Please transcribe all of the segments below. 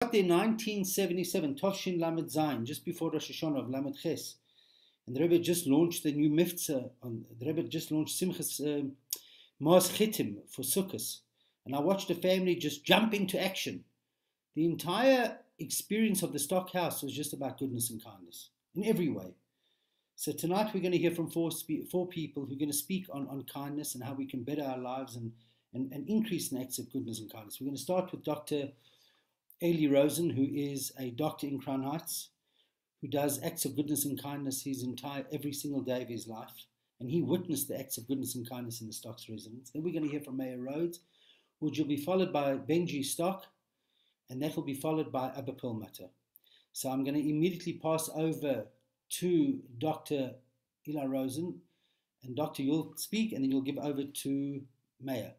got there 1977, Tovshin Lamed Zayin, just before Rosh Hashanah of Lamed Ches. And the Rebbe just launched the new Miftzah. The Rebbe just launched Simchas Mos Chitim for Sukkot. And I watched the family just jump into action. The entire experience of the stock house was just about goodness and kindness in every way. So tonight we're going to hear from four people who are going to speak on kindness and how we can better our lives and increase in acts of goodness and kindness. We're going to start with Dr. Ailey Rosen, who is a doctor in Crown Heights, who does acts of goodness and kindness every single day of his life. And he witnessed the acts of goodness and kindness in the Stocks residence. Then we're going to hear from Mayor Rhodes, which will be followed by Benji Stock, and that will be followed by Abba Perlmutter. So I'm going to immediately pass over to Dr. Ailey Rosen, and Doctor, you'll speak, and then you'll give over to Mayor.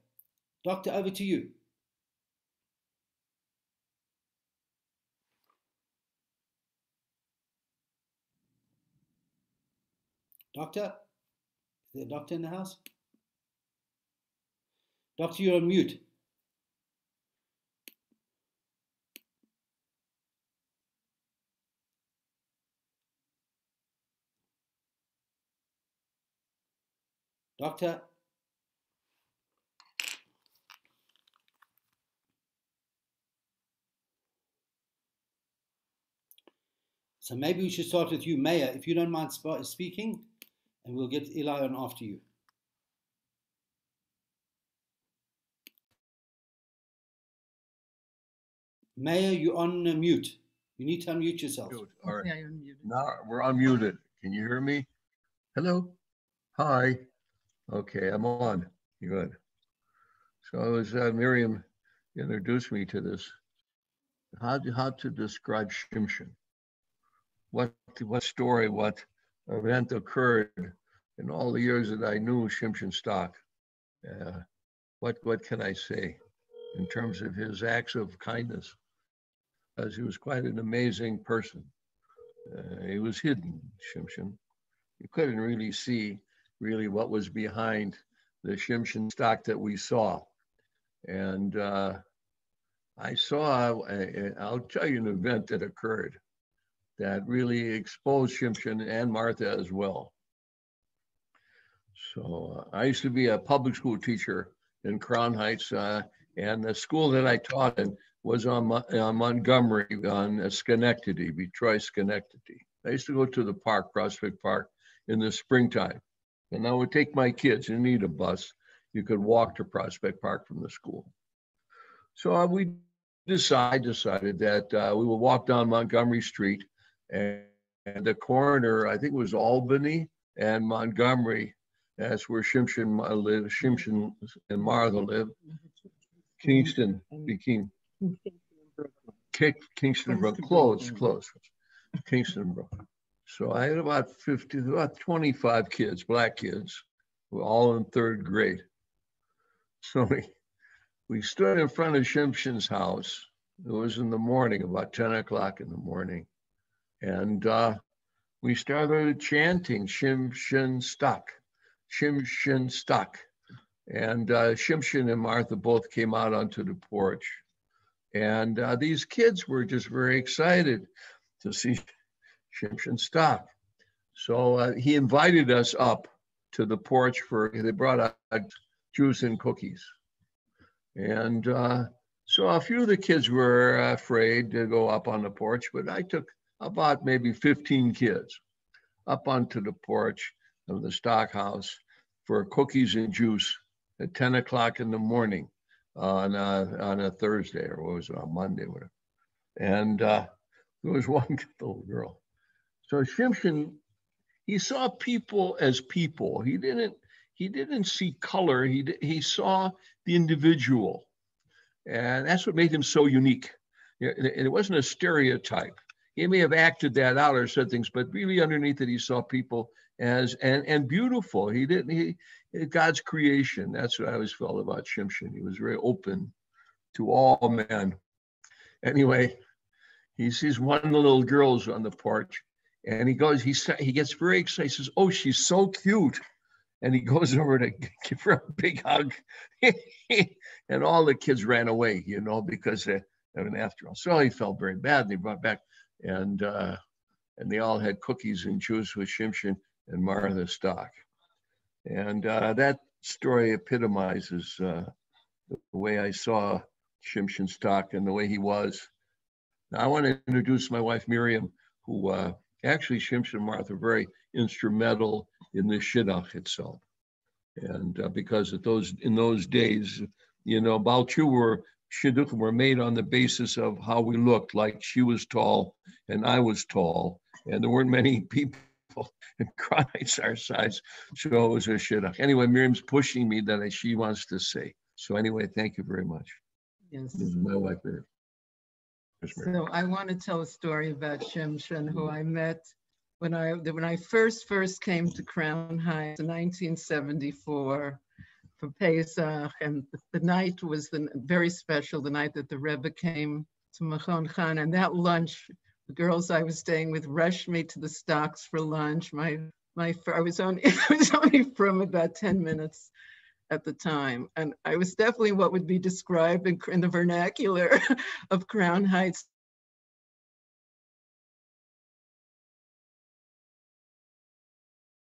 Doctor, over to you. Doctor? Is there a doctor in the house? Doctor, you're on mute. Doctor? So maybe we should start with you, Mayor, if you don't mind speaking, and we'll get Eli on after you. Mayor, you're on mute. You need to unmute yourself. All right. Yeah, now we're unmuted. Can you hear me? Hello? Hi. Okay, I'm on. Good. So as Miriam introduced me to this, how to describe Shimshon? What story, what event occurred in all the years that I knew Shimshon Stock? What can I say in terms of his acts of kindness? As he was quite an amazing person. He was hidden, Shimshon. You couldn't really see what was behind the Shimshon Stock that we saw. And I saw, I'll tell you an event that occurred that really exposed Shimshon and Martha as well. So I used to be a public school teacher in Crown Heights, and the school that I taught in was on Montgomery, on Schenectady, Detroit, Schenectady. I used to go to the park, Prospect Park, in the springtime. And I would take my kids, you need a bus. You could walk to Prospect Park from the school. So we decided that we would walk down Montgomery Street, and the corner, I think it was Albany and Montgomery, that's where Shimshon lived, Shimshon and Martha lived. Kingston became Kingston Brook, close. Kingston Brook. So I had about 25 kids, black kids, all in third grade. So we stood in front of Shimshon's house. It was in the morning, about 10 o'clock in the morning. And we started chanting Shimshon Stock, Shimshon Stock. And Shimshon and Martha both came out onto the porch. And these kids were just very excited to see Shimshon Stock. So he invited us up to the porch they brought out juice and cookies. And so a few of the kids were afraid to go up on the porch, but I took about maybe 15 kids up onto the porch of the Stock house for cookies and juice at 10 o'clock in the morning on a Thursday, or what was it, on Monday, whatever. And there was one little girl. So Shimshon, he saw people as people. He didn't see color. He saw the individual, and that's what made him so unique. It wasn't a stereotype. He may have acted that out or said things, but really underneath it, he saw people as and beautiful. He God's creation. That's what I always felt about Shimshon. He was very open to all men. Anyway, he sees one of the little girls on the porch, and he gets very excited. He says, "Oh, she's so cute." And he goes over to give her a big hug. And all the kids ran away, because And after all, so he felt very bad. They brought back, and they all had cookies and juice with Shimshon and Martha Stock. And that story epitomizes the way I saw Shimshon Stock and the way he was. Now, I want to introduce my wife, Miriam, who actually Shimshon and Martha were very instrumental in the shidduch itself. And because in those days, Baal Tshuva shidduchim were made on the basis of how we looked, like she was tall and I was tall, and there weren't many people in Kronites our size, so it was a shidduch. Anyway, Miriam's pushing me that she wants to say. So anyway, thank you very much. Yes. This is my wife, Miriam. So I want to tell a story about Shimshon, who I met when I first came to Crown Heights in 1974 for Pesach, and the night was very special, the night that the Rebbe came to Machon Khan, and that lunch, the girls I was staying with rushed me to the stocks for lunch. I was only from about 10 minutes at the time, and I was definitely what would be described in the vernacular of Crown Heights.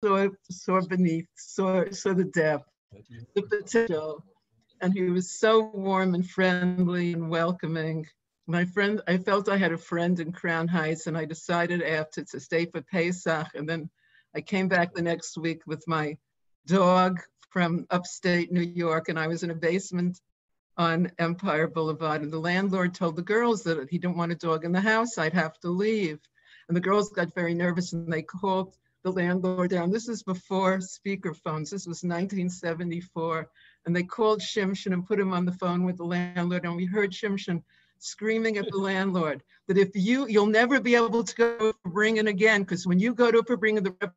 Saw beneath, saw the depth, the potential, and he was so warm and friendly and welcoming. I felt I had a friend in Crown Heights, and I decided after to stay for Pesach, and then I came back the next week with my dog from upstate New York, and I was in a basement on Empire Boulevard, and the landlord told the girls that he didn't want a dog in the house, I'd have to leave. And the girls got very nervous, and they called the landlord down. This is before speakerphones. This was 1974. And they called Shimshon and put him on the phone with the landlord. And we heard Shimshon screaming at the landlord that if you'll never be able to go for Bringen again, because when you go to Bringen, the Rebbe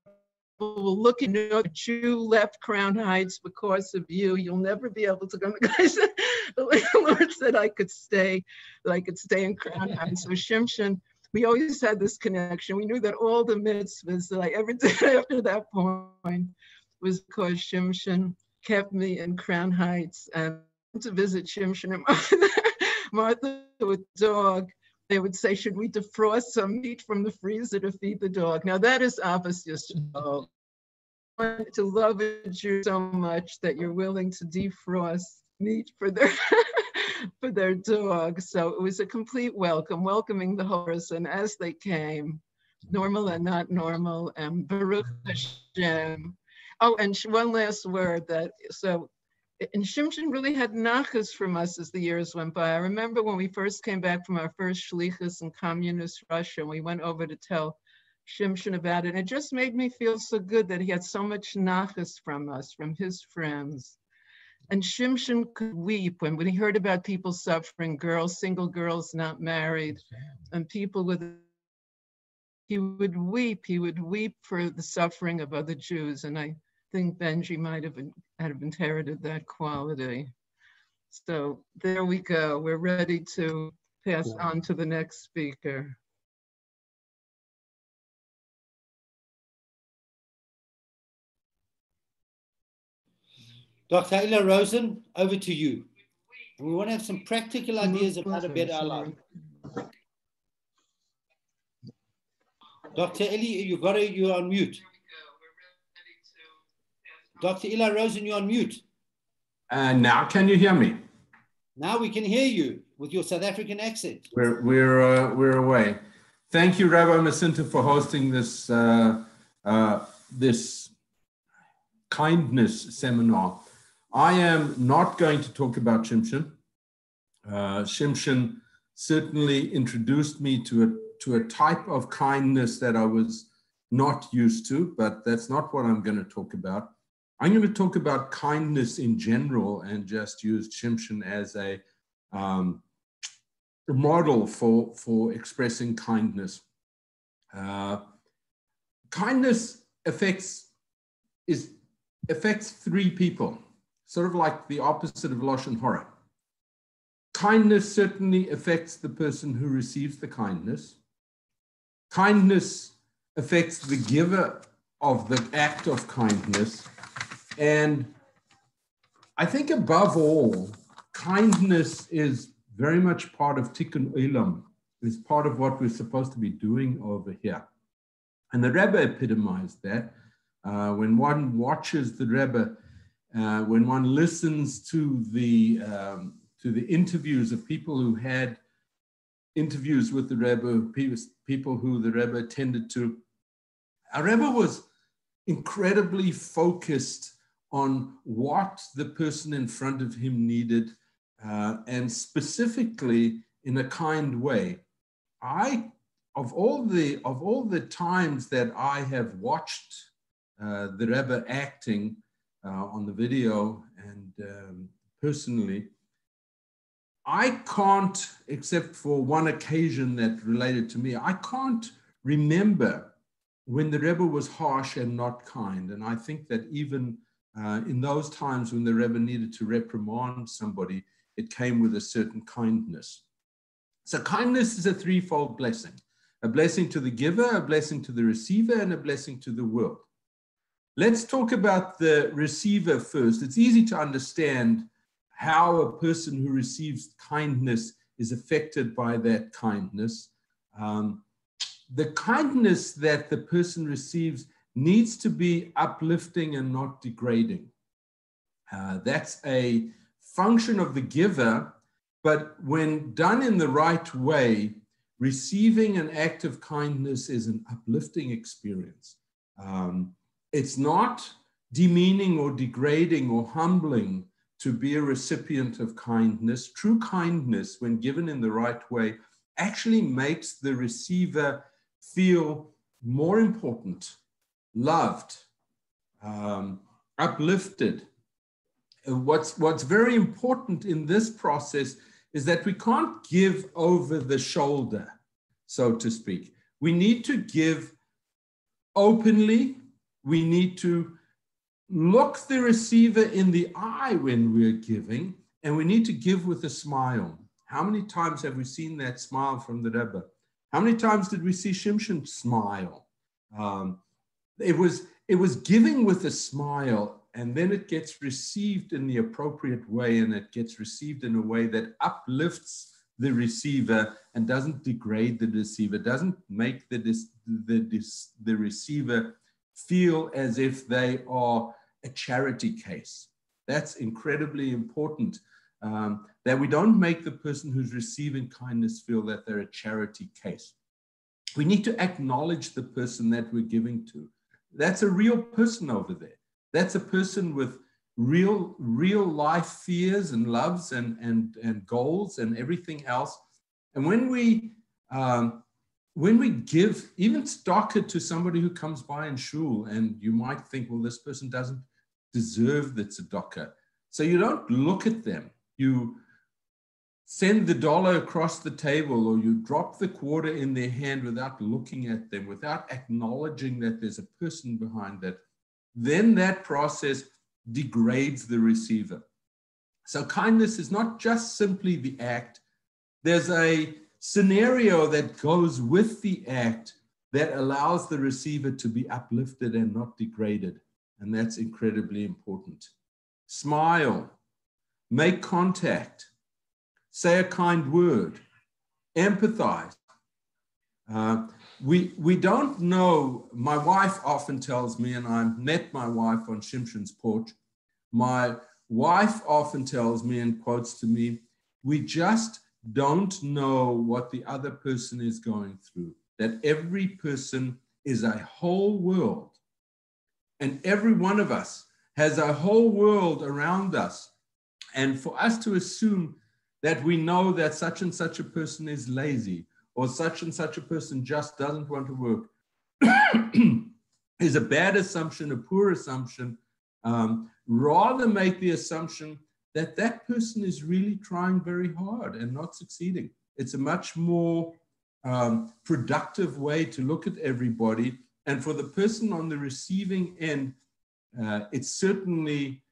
will look and know that you left Crown Heights because of you. You'll never be able to go. The landlord said I could stay in Crown Heights. So Shimshon, we always had this connection. We knew that all the mitzvahs that I ever did after that point was because Shimshon kept me in Crown Heights. And to visit Shimshon and Martha with dog, they would say, should we defrost some meat from the freezer to feed the dog? Now that is obvious. To love a Jew so much that you're willing to defrost meat for their dog. So it was a complete welcoming the whole person as they came, normal and not normal, and Baruch Hashem. Oh, and one last word and Shimshon really had nachas from us as the years went by. I remember when we first came back from our first shlichus in communist Russia, and we went over to tell Shimshon about it. And it just made me feel so good that he had so much nachas from us, from his friends. And Shimshon could weep when he heard about people suffering, single girls not married, and people he would weep for the suffering of other Jews. And I think Benji might have inherited that quality. So there we go. We're ready to pass on to the next speaker. Dr. Ailey Rosen, over to you. And we want to have some practical ideas of how to better our life. Dr. Ailey, you're on mute. Dr. Ailey Rosen, you're on mute. Now can you hear me? Now we can hear you with your South African accent. We're away. Thank you, Rabbi Masinta, for hosting this this kindness seminar. I am not going to talk about Shimshon. Shimshon certainly introduced me to a type of kindness that I was not used to, but that's not what I'm going to talk about. I'm going to talk about kindness in general and just use Shimshon as a model for expressing kindness. Kindness affects three people, sort of like the opposite of Lashon Hara. Kindness certainly affects the person who receives the kindness. Kindness affects the giver of the act of kindness. And I think above all, kindness is very much part of Tikkun Olam. It's part of what we're supposed to be doing over here. And the Rebbe epitomized that. When one watches the Rebbe, when one listens to the interviews of people who had interviews with the Rebbe, people who the Rebbe attended to, our Rebbe was incredibly focused on what the person in front of him needed, and specifically in a kind way. Of all the times that I have watched the Rebbe acting on the video and personally, I can't, except for one occasion that related to me, I can't remember when the Rebbe was harsh and not kind. And I think that even in those times when the Rebbe needed to reprimand somebody, it came with a certain kindness. So kindness is a threefold blessing. A blessing to the giver, a blessing to the receiver, and a blessing to the world. Let's talk about the receiver first. It's easy to understand how a person who receives kindness is affected by that kindness. The kindness that the person receives needs to be uplifting and not degrading. That's a function of the giver, but when done in the right way, receiving an act of kindness is an uplifting experience. It's not demeaning or degrading or humbling to be a recipient of kindness. True kindness, when given in the right way, actually makes the receiver feel more important, loved, uplifted. What's very important in this process is that we can't give over the shoulder, so to speak. We need to give openly. We need to look the receiver in the eye when we're giving, and we need to give with a smile. How many times have we seen that smile from the Rebbe? How many times did we see Shimshon smile? It was giving with a smile, and then it gets received in the appropriate way, and it gets received in a way that uplifts the receiver and doesn't degrade the receiver, doesn't make the receiver feel as if they are a charity case. That's incredibly important, that we don't make the person who's receiving kindness feel that they're a charity case. We need to acknowledge the person that we're giving to. That's a real person over there. That's a person with real life fears and loves and goals and everything else. And when we give even tzedakah to somebody who comes by in shul, and you might think, well, this person doesn't deserve the tzedakah. So you don't look at them. You send the dollar across the table, or you drop the quarter in their hand without looking at them, without acknowledging that there's a person behind that. Then that process degrades the receiver. So kindness is not just simply the act. There's a scenario that goes with the act that allows the receiver to be uplifted and not degraded. And that's incredibly important. Smile, make contact, say a kind word, empathize. We don't know. My wife often tells me, and I met my wife on Shimshon's porch, my wife often tells me and quotes to me, we just don't know what the other person is going through, that every person is a whole world. And every one of us has a whole world around us. And for us to assume that we know that such and such a person is lazy, or such and such a person just doesn't want to work, is a bad assumption, a poor assumption. Rather make the assumption that that person is really trying very hard and not succeeding. It's a much more productive way to look at everybody. And for the person on the receiving end, it certainly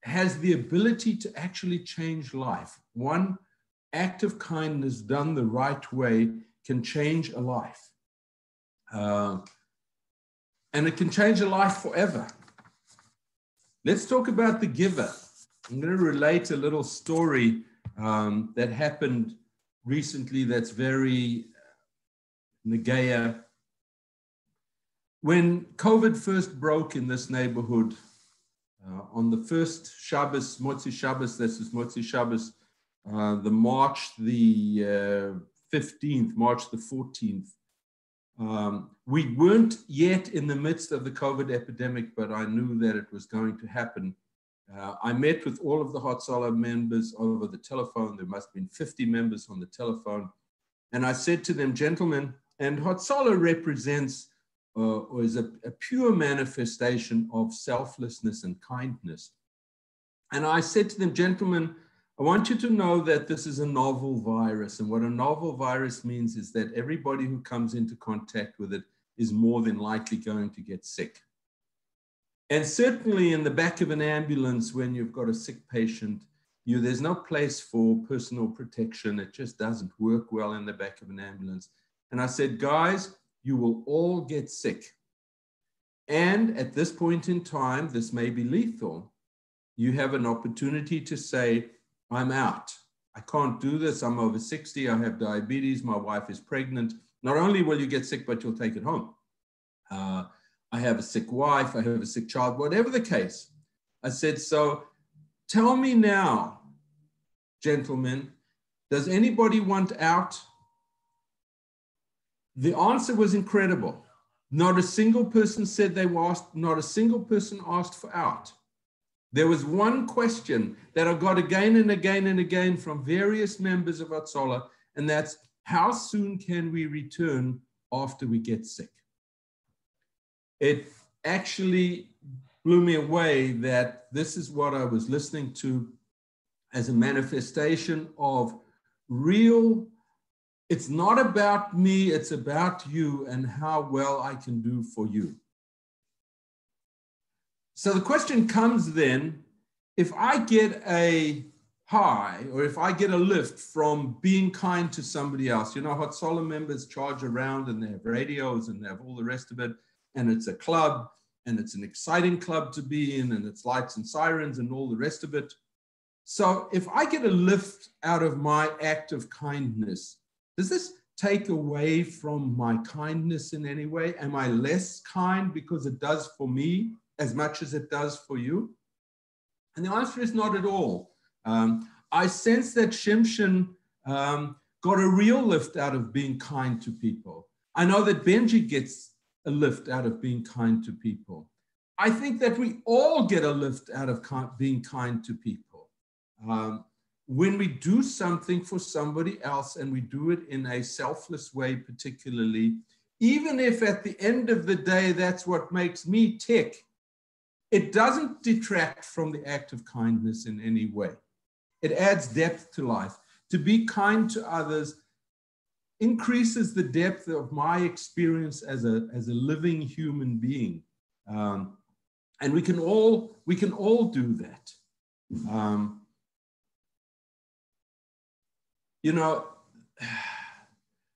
has the ability to actually change life. One act of kindness done the right way can change a life. And it can change a life forever. Let's talk about the giver. I'm going to relate a little story that happened recently that's very negaya. When COVID first broke in this neighborhood, on the first Shabbos, Motzi Shabbos, this is Motzi Shabbos, the March the 15th, March the 14th, we weren't yet in the midst of the COVID epidemic, but I knew that it was going to happen. I met with all of the Hatzalah members over the telephone. There must have been 50 members on the telephone. And I said to them, gentlemen, and Hatzalah represents or is a pure manifestation of selflessness and kindness. And I said to them, gentlemen, I want you to know that this is a novel virus. And what a novel virus means is that everybody who comes into contact with it is more than likely going to get sick. And certainly in the back of an ambulance, when you've got a sick patient, there's no place for personal protection. It just doesn't work well in the back of an ambulance. And I said, guys, you will all get sick. And at this point in time, this may be lethal. You have an opportunity to say, I'm out. I can't do this. I'm over 60. I have diabetes. My wife is pregnant. Not only will you get sick, but you'll take it home. I have a sick wife. I have a sick child, whatever the case. I said, so tell me now, gentlemen, does anybody want out? The answer was incredible. Not a single person said they were asked, not a single person asked for out. There was one question that I got again and again and again from various members of Hatzalah, and that's, how soon can we return after we get sick? It actually blew me away that this is what I was listening to as a manifestation of real. It's not about me, it's about you and how well I can do for you. So the question comes then, if I get a high or if I get a lift from being kind to somebody else, Hatzalah members charge around and they have radios and they have all the rest of it, and it's a club and it's an exciting club to be in and it's lights and sirens and all the rest of it. So if I get a lift out of my act of kindness, does this take away from my kindness in any way? Am I less kind because it does for me as much as it does for you? And the answer is not at all. I sense that Shimshon got a real lift out of being kind to people. I know that Benji gets a lift out of being kind to people. I think that we all get a lift out of being kind to people. When we do something for somebody else and we do it in a selfless way, particularly, even if at the end of the day, that's what makes me tick, it doesn't detract from the act of kindness in any way. It adds depth to life. To be kind to others increases the depth of my experience as a living human being. And we can all do that.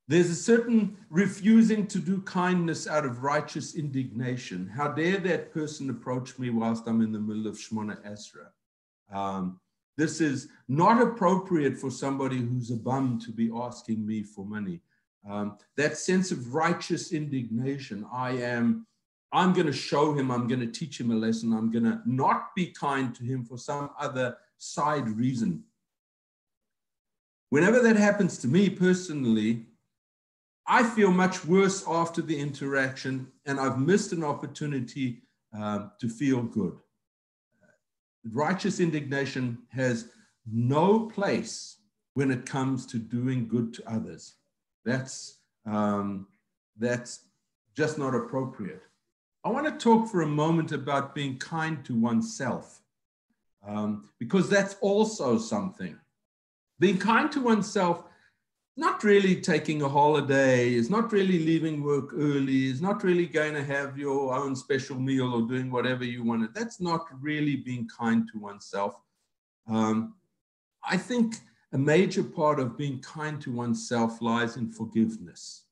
There's a certain refusing to do kindness out of righteous indignation. How dare that person approach me whilst I'm in the middle of Shmona Esrei? This is not appropriate for somebody who's a bum to be asking me for money. That sense of righteous indignation, I'm going to show him, I'm going to teach him a lesson, I'm going to not be kind to him for some other side reason. Whenever that happens to me personally, I feel much worse after the interaction, and I've missed an opportunity to feel good. Righteous indignation has no place when it comes to doing good to others. That's just not appropriate. I want to talk for a moment about being kind to oneself, because that's also something. Being kind to oneself, not really taking a holiday, is not really leaving work early, is not really going to have your own special meal or doing whatever you want. That's not really being kind to oneself. I think a major part of being kind to oneself lies in forgiveness,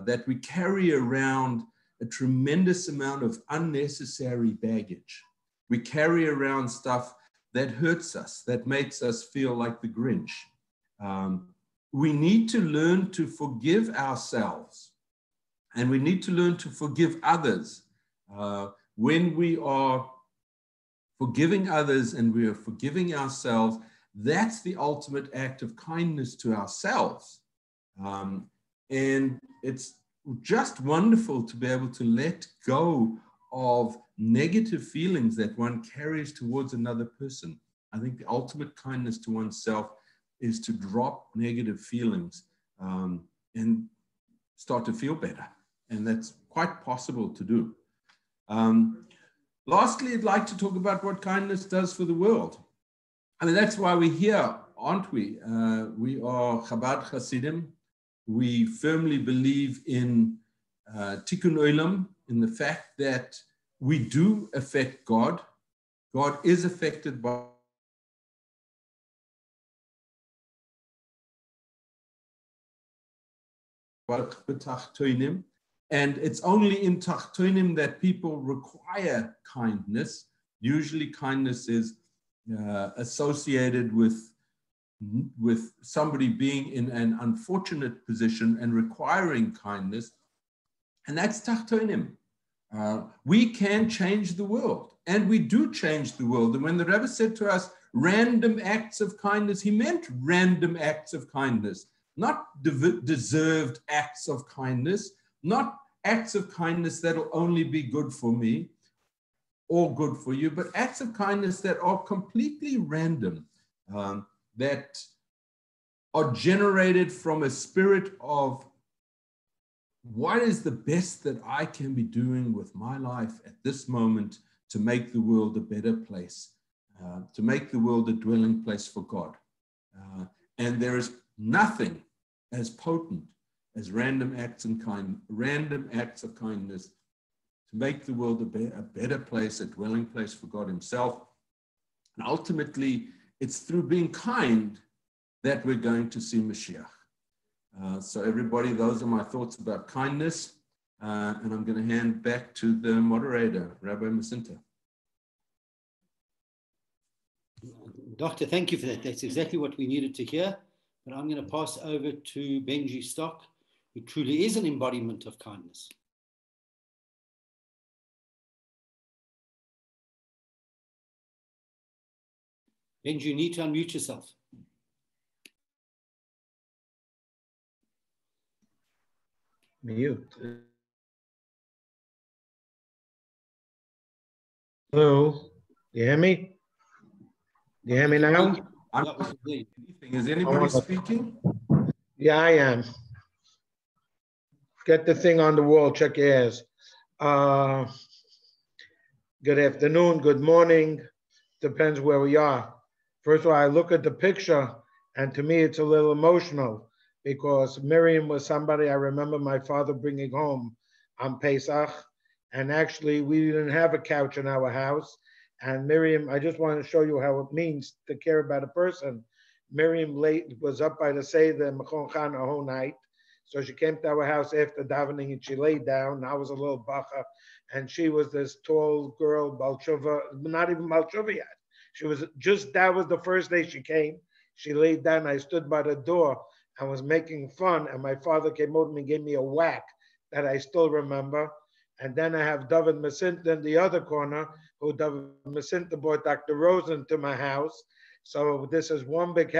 that we carry around a tremendous amount of unnecessary baggage. We carry around stuff that hurts us, that makes us feel like the Grinch. We need to learn to forgive ourselves, and we need to learn to forgive others. When we are forgiving others and we are forgiving ourselves, that's the ultimate act of kindness to ourselves. And it's just wonderful to be able to let go of negative feelings that one carries towards another person. I think the ultimate kindness to oneself is to drop negative feelings and start to feel better. And that's quite possible to do. Lastly, I'd like to talk about what kindness does for the world. I mean, that's why we're here, aren't we? We are Chabad Hasidim. We firmly believe in Tikkun Olam, in the fact that we do affect God. God is affected by and it's only in Tachtonim that people require kindness. Usually kindness is associated with somebody being in an unfortunate position and requiring kindness. And that's Tachtonim. We can change the world, and we do change the world. And when the Rebbe said to us, random acts of kindness, he meant random acts of kindness, not deserved acts of kindness, not acts of kindness that'll only be good for me or good for you, but acts of kindness that are completely random, that are generated from a spirit of what is the best that I can be doing with my life at this moment to make the world a better place, to make the world a dwelling place for God. And there is nothing as potent as random acts of kindness to make the world a better place, a dwelling place for God himself. And ultimately, it's through being kind that we're going to see Mashiach. So everybody, those are my thoughts about kindness. And I'm going to hand back to the moderator, Rabbi Masinta. Doctor, thank you for that. That's exactly what we needed to hear. But I'm going to pass over to Benji Stock, who truly is an embodiment of kindness. Benji, you need to unmute yourself. Mute. Hello, you hear me? You hear me now? Is anybody speaking? Yeah, I am. Get the thing on the wall, check your ears. Good afternoon, good morning, depends where we are. First of all, I look at the picture, and to me it's a little emotional, because Miriam was somebody I remember my father bringing home on Pesach, and actually we didn't have a couch in our house. And Miriam, I just want to show you how it means to care about a person. Miriam was up by the Seder Mechon Chan a whole night. So she came to our house after davening and she laid down. I was a little bacha, and she was this tall girl, Balchuva, not even Balchuva yet. She was just, that was the first day she came. She laid down, I stood by the door and was making fun, and my father came over and gave me a whack that I still remember. And then I have David Masinta in the other corner, who David Masinta brought Dr. Rosen to my house. So this is one big,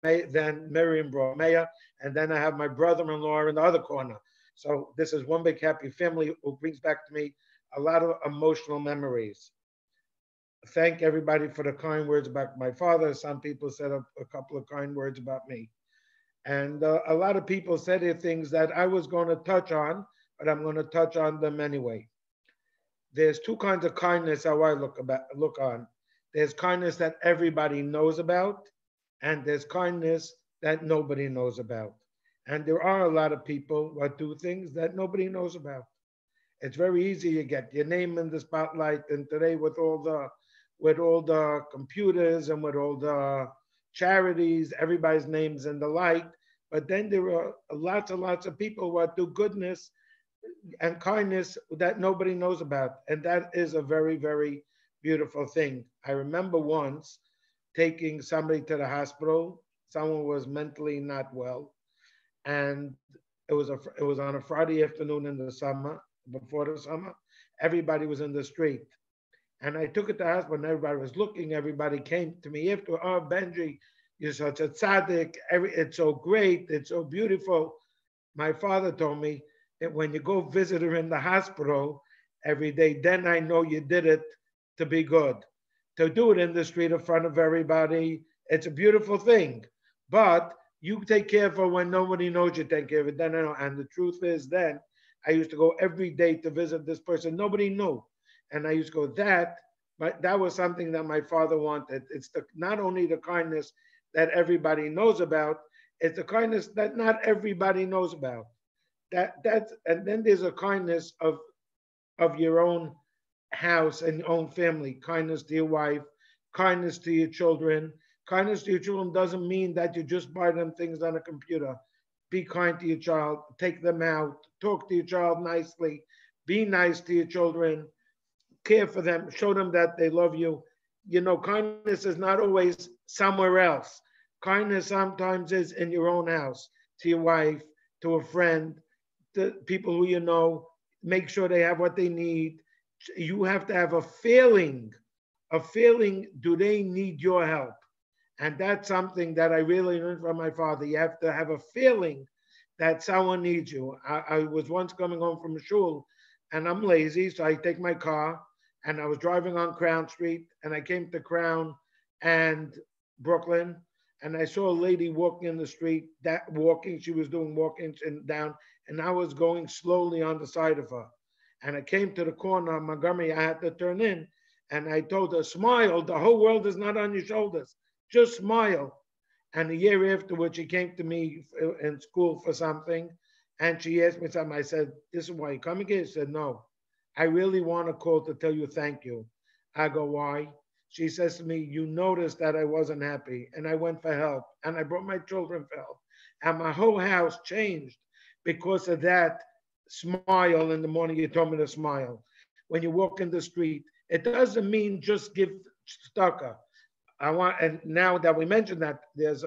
then Miriam brought Maya, and then I have my brother-in-law in the other corner. So this is one big happy family who brings back to me a lot of emotional memories. Thank everybody for the kind words about my father. Some people said a couple of kind words about me. And a lot of people said things that I was going to touch on, but I'm going to touch on them anyway. There's two kinds of kindness how I look on. There's kindness that everybody knows about, and there's kindness that nobody knows about. And there are a lot of people that do things that nobody knows about. It's very easy to get your name in the spotlight, and today with all the computers and with all the charities, everybody's names in the light. But then there are lots and lots of people who do goodness and kindness that nobody knows about. And that is a very, very beautiful thing. I remember once taking somebody to the hospital. Someone was mentally not well, and it was on a Friday afternoon in the summer, before the summer. Everybody was in the street, and I took it to the hospital, and everybody was looking. Everybody came to me after, oh, Benji, you're such a tzaddik. It's so great. It's so beautiful. My father told me that when you go visit her in the hospital every day, then I know you did it to be good. To do it in the street in front of everybody, it's a beautiful thing. But you take care of her when nobody knows you take care of it. Then I know. And the truth is, then I used to go every day to visit this person. Nobody knew. And I used to go but that was something that my father wanted. It's not only the kindness that everybody knows about, it's the kindness that not everybody knows about. And then there's a kindness of your own house and your own family. Kindness to your wife, kindness to your children. Kindness to your children doesn't mean that you just buy them things on a computer. Be kind to your child, take them out, talk to your child nicely, be nice to your children, care for them, show them that they love you. You know, kindness is not always somewhere else. Kindness sometimes is in your own house, to your wife, to a friend, to people who you know. Make sure they have what they need. You have to have a feeling, do they need your help? And that's something that I really learned from my father. You have to have a feeling that someone needs you. I was once coming home from shul, and I'm lazy, so I take my car, and I was driving on Crown Street, and I came to Crown and Brooklyn, and I saw a lady walking in the street, she was doing walking and down, and I was going slowly on the side of her. And I came to the corner of Montgomery, I had to turn in, and I told her, smile, the whole world is not on your shoulders, just smile. And a year afterwards, she came to me in school for something, and she asked me something. I said, this is why you coming here? She said, no, I really want to call to tell you thank you. I go, why? She says to me, you noticed that I wasn't happy, and I went for help, and I brought my children for help, and my whole house changed because of that smile in the morning. You told me to smile. When you walk in the street, it doesn't mean just give tzedakah. And now that we mentioned that, there's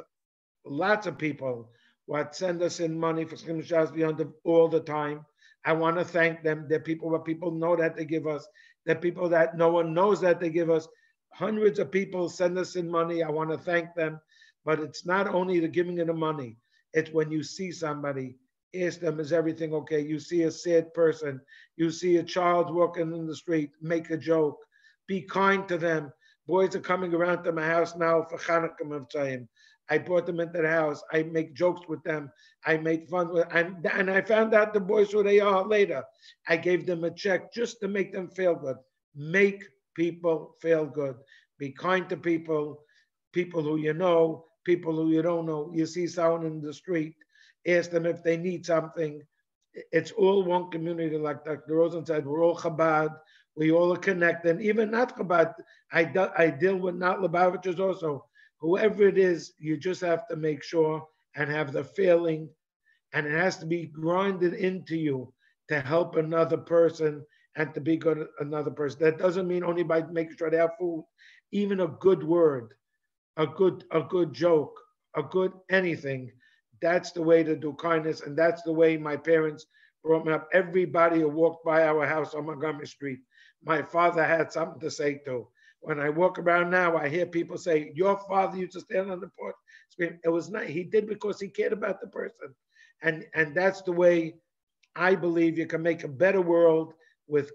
lots of people what send us in money for Schim Shas Beyond all the time. I want to thank them. They're people what people know that they give us. They're people that no one knows that they give us. Hundreds of people send us in money. I want to thank them. But it's not only the giving of the money. It's when you see somebody, ask them, is everything okay? You see a sad person. You see a child walking in the street, make a joke. Be kind to them. Boys are coming around to my house now for Chanukah Mevtzayim. I brought them into the house. I make jokes with them. I made fun with them. And I found out the boys who they are later. I gave them a check just to make them feel good. Make people feel good. Be kind to people who you know, people who you don't know. You see someone in the street, ask them if they need something. It's all one community, like Dr. Rosen said, we're all Chabad. We all are connected. Even not Chabad, I deal with not Lubavitchers also. Whoever it is, you just have to make sure and have the feeling, and it has to be grinded into you to help another person and to be good at another person. That doesn't mean only by making sure they have food. Even a good word, a good joke, a good anything. That's the way to do kindness, and that's the way my parents brought me up. Everybody who walked by our house on Montgomery Street, my father had something to say to. When I walk around now, I hear people say, your father used to stand on the porch. It was not, he did because he cared about the person. And that's the way I believe you can make a better world with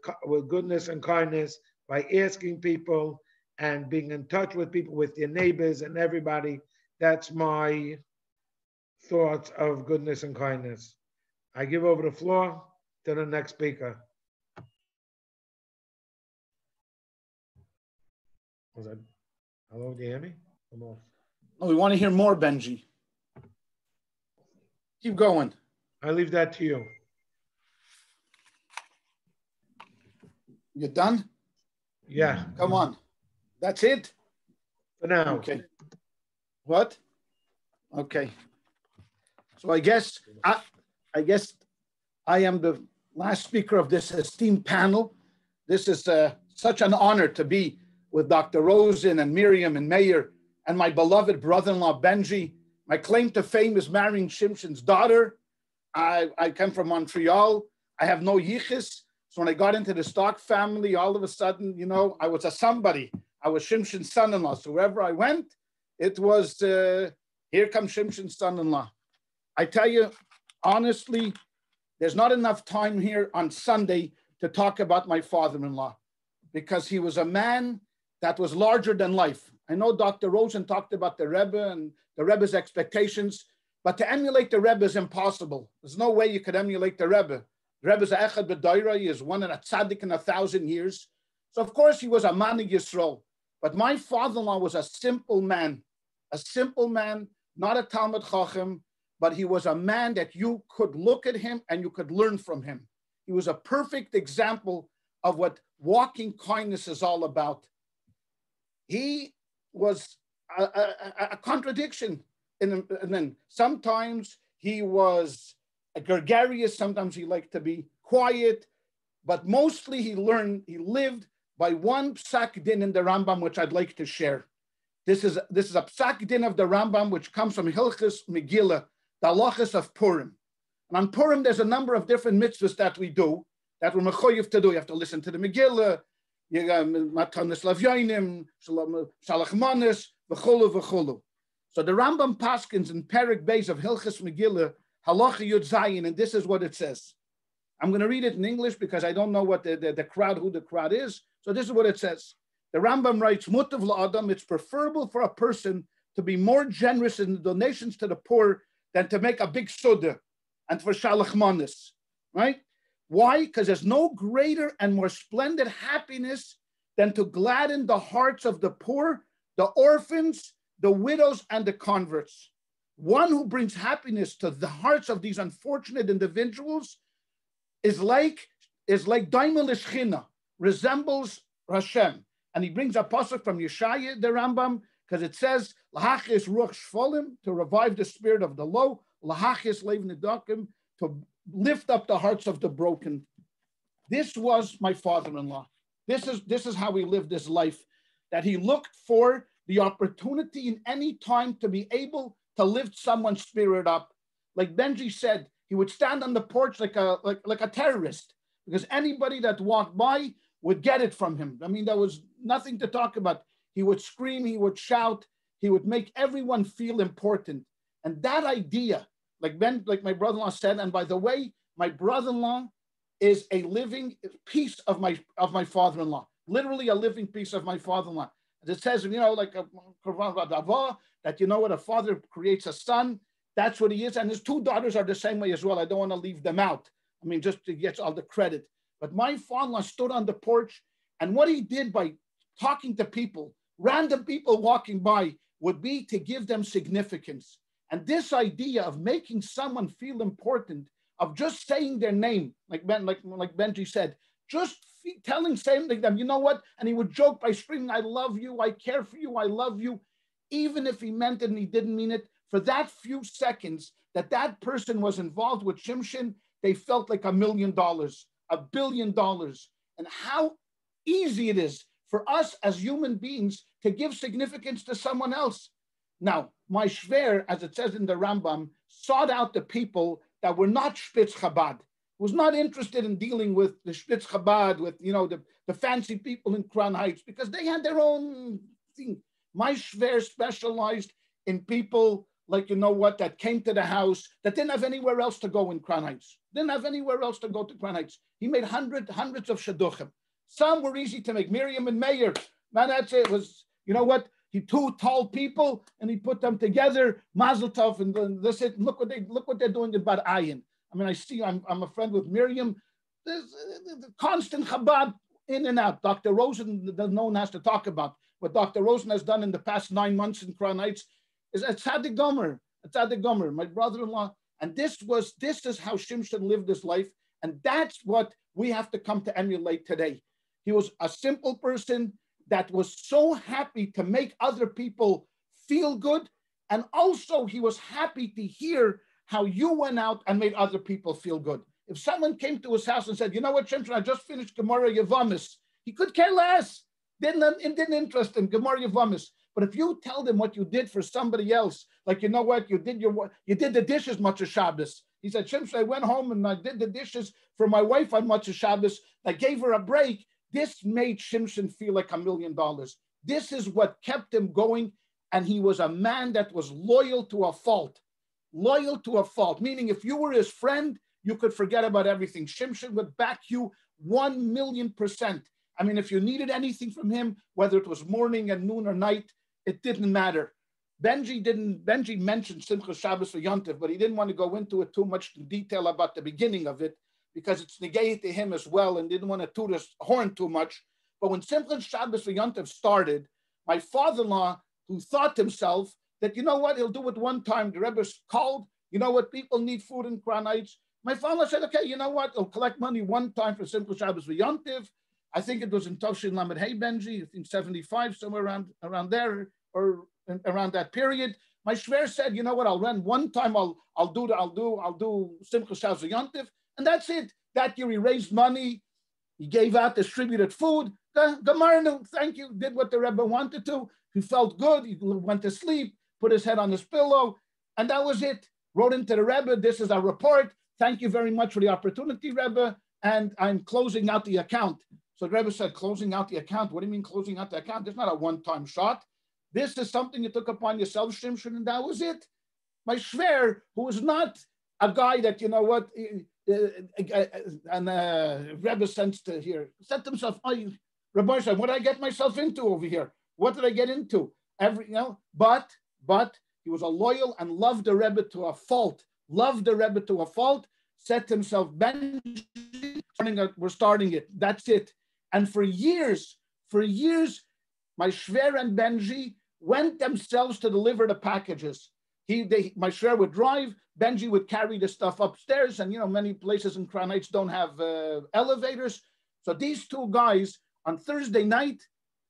goodness and kindness by asking people and being in touch with people, with your neighbors and everybody. That's my thoughts of goodness and kindness. I give over the floor to the next speaker. Was that, hello, do you hear me? I'm off. Oh, we want to hear more, Benji. Keep going. I leave that to you. You done? Yeah. Come on. That's it? For now. Okay. What? Okay. So I guess I am the last speaker of this esteemed panel. This is such an honor to be with Dr. Rosen and Miriam and Meir and my beloved brother-in-law Benji. My claim to fame is marrying Shimshon's daughter. I come from Montreal. I have no yichus. So when I got into the Stock family, all of a sudden, you know, I was a somebody. I was Shimshon's son-in-law. So wherever I went, it was, here comes Shimshon's son-in-law. I tell you, honestly, there's not enough time here on Sunday to talk about my father-in-law because he was a man that was larger than life. I know Dr. Rosen talked about the Rebbe and the Rebbe's expectations, but to emulate the Rebbe is impossible. There's no way you could emulate the Rebbe. The Rebbe's a Echad B'Doira. He is one in a tzaddik in 1,000 years. So of course he was a Manig Yisrael. But my father-in-law was a simple man, not a Talmud Chacham, but he was a man that you could look at him and you could learn from him. He was a perfect example of what walking kindness is all about. He was a contradiction. And then sometimes he was gregarious, sometimes he liked to be quiet, but mostly he lived by one psak din in the Rambam, which I'd like to share. This is a psak din of the Rambam, which comes from Hilchos Megillah, the halachas of Purim. And on Purim, there's a number of different mitzvahs that we do, that we're mechoyev to do. You have to listen to the Megillah, Matanis Lavyonim, Shalach Manis, v'chulu v'chulu. So the Rambam paskins in Perek Beis of Hilchos Megillah, halacha Yud Zayin, and this is what it says. I'm going to read it in English because I don't know what the crowd, who the crowd is. So this is what it says. The Rambam writes, Mutav la'adam, it's preferable for a person to be more generous in the donations to the poor than to make a big suda and for shalach manis, right? Why? Because there's no greater and more splendid happiness than to gladden the hearts of the poor, the orphans, the widows, and the converts. One who brings happiness to the hearts of these unfortunate individuals is like Daimel Ishchina, resembles Hashem. And he brings a pasuk from Yeshaya, the Rambam, because it says, Lahachis ruach shfolim, to revive the spirit of the low, Lahachis leiv nedakim, to lift up the hearts of the broken. This was my father-in-law. This is how he lived his life, that he looked for the opportunity in any time to be able to lift someone's spirit up. Like Benji said, he would stand on the porch like a terrorist, because anybody that walked by would get it from him. I mean, there was nothing to talk about. He would scream, he would shout, he would make everyone feel important. And that idea, like my brother-in-law said, and by the way, my brother-in-law is a living piece of my father-in-law, literally a living piece of my father-in-law. It says, you know, like that, you know what, a father creates a son, that's what he is. And his two daughters are the same way as well. I don't want to leave them out. I mean, just to get all the credit. But my father-in-law stood on the porch, and what he did by talking to people, random people walking by, would be to give them significance. And this idea of making someone feel important, of just saying their name, like Benji said, just saying them, you know what? And he would joke by screaming, I love you, I care for you, I love you. Even if he meant it and he didn't mean it, for that few seconds that person was involved with Shimshon, they felt like $1 million, $1 billion. And how easy it is for us as human beings to give significance to someone else. Now, my shver, as it says in the Rambam, sought out the people that were not Spitz Chabad, was not interested in dealing with the Spitz Chabad, with, you know, the fancy people in Crown Heights, because they had their own thing. My shver specialized in people like, you know what, that came to the house, that didn't have anywhere else to go in Crown Heights. Didn't have anywhere else to go to Crown Heights. He made hundreds of shidduchim. Some were easy to make. Miriam and Meir, man, that's it. Was, you know what? He two tall people and he put them together. Mazel tov, and that's it. Look what they're doing about Ayin. I mean, I see. I'm a friend with Miriam. There's constant Chabad in and out. Dr. Rosen, no one has to talk about what Dr. Rosen has done in the past 9 months in Crown Heights. Is a tzaddik gomer, my brother-in-law, and this is how Shimshon lived his life, and that's what we have to come to emulate today. He was a simple person that was so happy to make other people feel good, and also he was happy to hear how you went out and made other people feel good. If someone came to his house and said, you know what, Shimshon, I just finished Gemara Yavamis, he could care less. It didn't interest him. Gemara Yavamis. But if you tell them what you did for somebody else, like, you know what, you did the dishes much of Shabbos. He said, Shimshon, I went home and I did the dishes for my wife on much of Shabbos. I gave her a break. This made Shimshon feel like $1 million. This is what kept him going. And he was a man that was loyal to a fault. Loyal to a fault, meaning if you were his friend, you could forget about everything. Shimshon would back you 1,000,000%. I mean, if you needed anything from him, whether it was morning and noon or night, it didn't matter. Benji mentioned Simcha Shabbos for Yontif, but he didn't want to go into it too much in detail about the beginning of it because it's negated to him as well and didn't want to toot his horn too much. But when Simcha Shabbos for Yontif started, my father-in-law, who thought to himself that, you know what, he'll do it one time. The Rebbe's called. You know what, people need food in Crown Heights. My father said, okay, you know what, he'll collect money one time for Simcha Shabbos for Yontif. I think it was in Toshin Lamed Hey Benji, I think 75, somewhere around there, or around that period. My shver said, you know what, I'll run one time, I'll do Simcha Shabbos Yontif, and that's it. That year he raised money, he gave out, distributed food. Gamarnu, thank you, did what the Rebbe wanted to. He felt good, he went to sleep, put his head on his pillow, and that was it. Wrote into the Rebbe, this is our report. Thank you very much for the opportunity, Rebbe, and I'm closing out the account. So the Rebbe said, closing out the account? What do you mean closing out the account? It's not a one-time shot. This is something you took upon yourself, Shimshon, and that was it. My shver, who was not a guy that, you know what, Rebbe sensed to here, said to himself, oh, Rabbi said, what did I get myself into over here? What did I get into? But he was a loyal and loved the Rebbe to a fault. Loved the Rebbe to a fault. Said to himself, Benji, we're starting it. That's it. And for years, my shver and Benji went themselves to deliver the packages. My shver would drive, Benji would carry the stuff upstairs, and many places in Crown Heights don't have elevators. So these two guys on Thursday night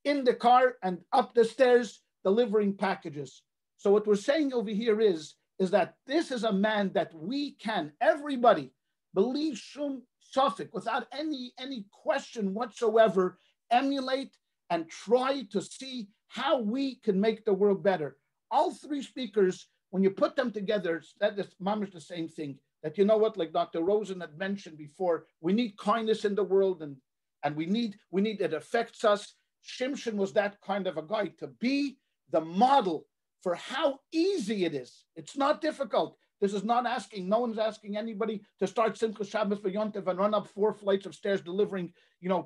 in the car and up the stairs delivering packages. So what we're saying over here is that this is a man that we can, everybody, believe Shum Suffolk without any question whatsoever, emulate and try to see how we can make the world better. All three speakers, when you put them together, that is mamish the same thing. That, you know what, like Dr. Rosen had mentioned before, we need kindness in the world, and we need it affects us. Shimshon was that kind of a guy to be the model for how easy it is. It's not difficult. This is not asking, no one's asking anybody to start Simcha Shabbos for Yontif and run up 4 flights of stairs delivering,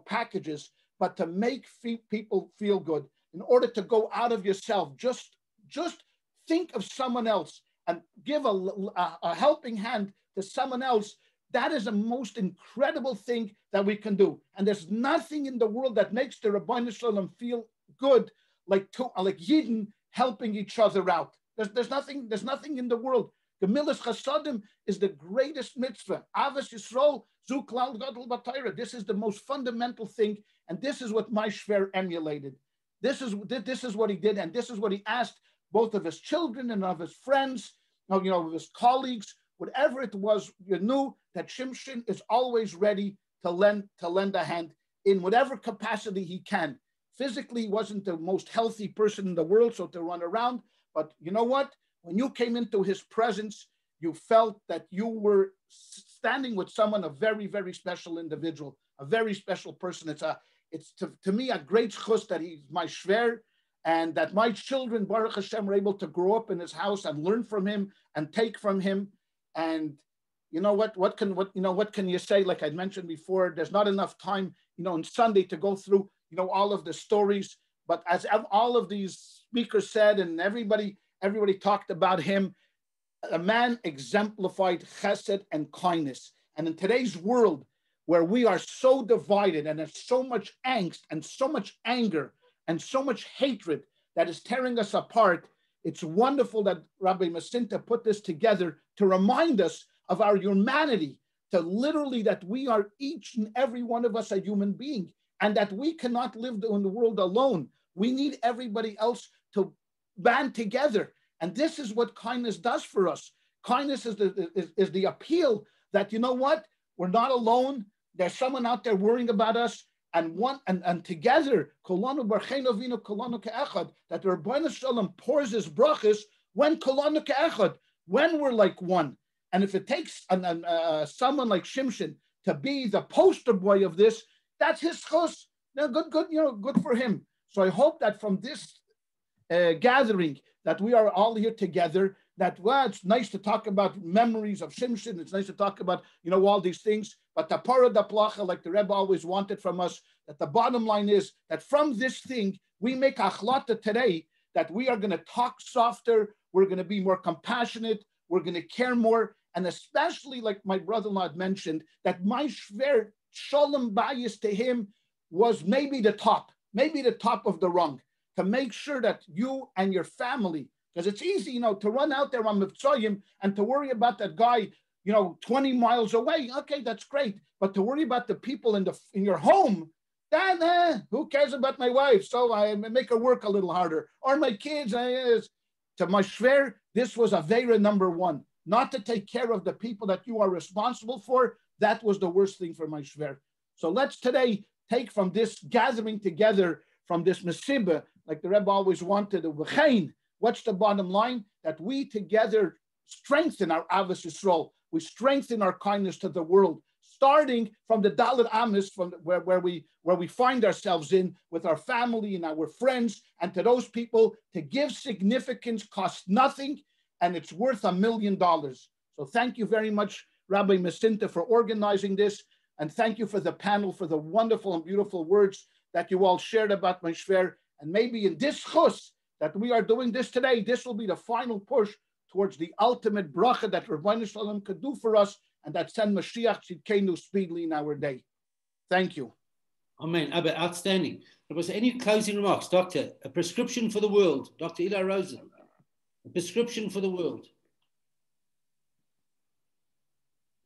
packages, but to make people feel good in order to go out of yourself. Just think of someone else and give a helping hand to someone else. That is the most incredible thing that we can do. And there's nothing in the world that makes the Rabbeinu Shalom feel good like Yidden helping each other out. There's nothing in the world. Gemilas Chasadim is the greatest mitzvah. Avos Yisrael, Zu Klal Gadol B'Torah. This is the most fundamental thing, and this is what my shver emulated. This is what he did, and this is what he asked both of his children and of his friends, of his colleagues, whatever it was. You knew that Shimshon is always ready to lend a hand in whatever capacity he can. Physically, he wasn't the most healthy person in the world, so to run around. But you know what? When you came into his presence, you felt that you were standing with someone, a very, very special individual, a very special person. It's to me a great chus that he's my shver, and that my children, Baruch Hashem, were able to grow up in his house and learn from him and take from him. And you know what? What can you say? Like I mentioned before, there's not enough time, on Sunday to go through, all of the stories. But as all of these speakers said, and everybody talked about him, a man exemplified chesed and kindness. And in today's world, where we are so divided and there's so much angst and so much anger and so much hatred that is tearing us apart, it's wonderful that Rabbi Masinta put this together to remind us of our humanity, to literally that we are each and every one of us a human being, and that we cannot live in the world alone. We need everybody else to band together. And this is what kindness does for us. Kindness is the appeal that, we're not alone. There's someone out there worrying about us. and one and together, kolanu barcheinu vino kolanu ke'echad, that the Rebbeinu Shalom pours his brachas when kolanu ke'echad, when we're like one. And if it takes someone like Shimshon to be the poster boy of this, that's his chus. Good for him. So I hope that from this gathering that we are all here together, that it's nice to talk about memories of Shimshon. It's nice to talk about, all these things. But the parah da placha, like the Rebbe always wanted from us, that the bottom line is that from this thing, we make achlata today that we are going to talk softer, we're going to be more compassionate, we're going to care more. And especially, like my brother-in-law had mentioned, that my shver shalom bias to him was maybe the top of the rung, to make sure that you and your family, because it's easy, to run out there on Mitzrayim and to worry about that guy, 20 miles away. Okay, that's great. But to worry about the people in your home, who cares about my wife? So I make her work a little harder. Or my kids. To my shver, this was Aveira number one. Not to take care of the people that you are responsible for. That was the worst thing for my shver. So let's today take from this gathering together, from this Mesiba, like the Rebbe always wanted, what's the bottom line? That we together strengthen our Avos Yisrael. We strengthen our kindness to the world, starting from the Dalit Amis, from where we find ourselves in with our family and our friends, and to those people, to give significance costs nothing, and it's worth $1 million. So thank you very much, Rabbi Mesinta, for organizing this, and thank you for the panel, for the wonderful and beautiful words that you all shared about my shver. And maybe in this chus that we are doing this today, this will be the final push towards the ultimate bracha that Rebbeinu Shalom could do for us, and that send Mashiach Tzidkenu speedily in our day. Thank you. Amen. Abba, outstanding. Was there any closing remarks, Doctor? A prescription for the world, Dr. Ailey Rosen. A prescription for the world.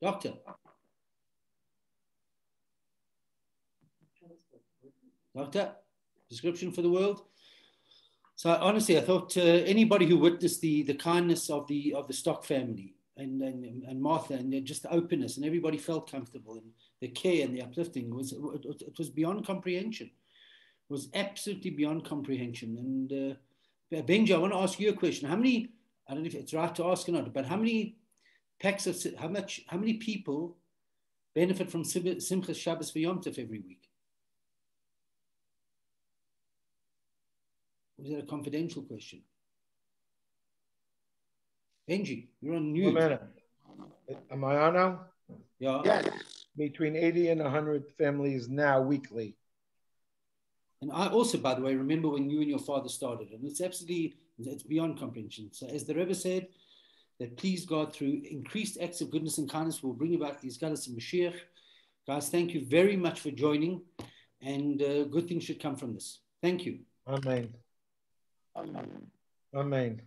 Doctor. Doctor, prescription for the world. So honestly, I thought anybody who witnessed the kindness of the Stock family and Martha, and just the openness, and everybody felt comfortable, and the care and the uplifting it was beyond comprehension. It was absolutely beyond comprehension. And Benji, I want to ask you a question. How many? I don't know if it's right to ask or not, but how many packs of how many people benefit from Simchas Shabbos for Yom Tov every week? Was that a confidential question? Benji, you're on mute. 1 minute. Am I on now? Yeah. Yes. Between 80 and 100 families now weekly. And I also, by the way, remember when you and your father started, and it's beyond comprehension. So as the Rebbe said, that please God, through increased acts of goodness and kindness, will bring about these Galas and Mashiach. Guys, thank you very much for joining, and good things should come from this. Thank you. Amen. Amen.